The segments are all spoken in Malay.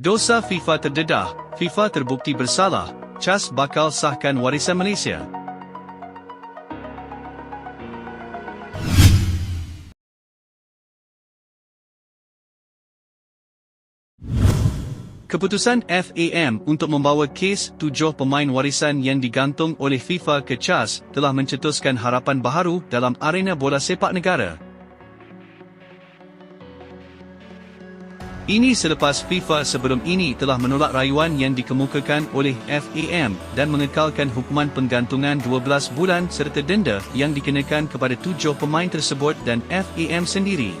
Dosa FIFA terdedah, FIFA terbukti bersalah, CAS bakal sahkan warisan Malaysia. Keputusan FAM untuk membawa kes 7 pemain warisan yang digantung oleh FIFA ke CAS telah mencetuskan harapan baharu dalam arena bola sepak negara. Ini selepas FIFA sebelum ini telah menolak rayuan yang dikemukakan oleh FAM dan mengekalkan hukuman penggantungan 12 bulan serta denda yang dikenakan kepada 7 pemain tersebut dan FAM sendiri.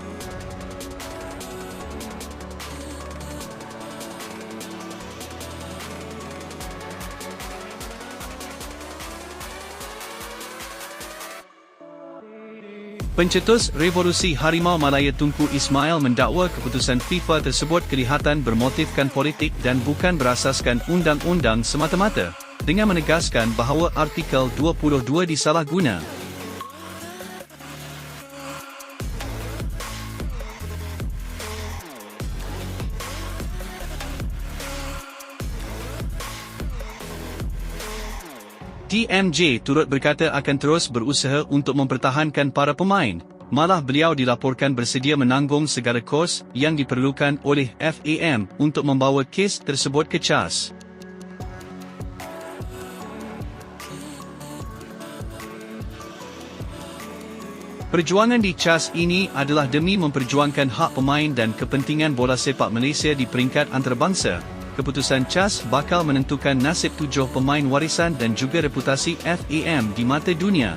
Pencetus Revolusi Harimau Malaya Tunku Ismail mendakwa keputusan FIFA tersebut kelihatan bermotifkan politik dan bukan berasaskan undang-undang semata-mata, dengan menegaskan bahawa artikel 22 disalahguna. DMJ turut berkata akan terus berusaha untuk mempertahankan para pemain, malah beliau dilaporkan bersedia menanggung segala kos yang diperlukan oleh FAM untuk membawa kes tersebut ke CAS. Perjuangan di CAS ini adalah demi memperjuangkan hak pemain dan kepentingan bola sepak Malaysia di peringkat antarabangsa. Keputusan CAS bakal menentukan nasib 7 pemain warisan dan juga reputasi FAM di mata dunia.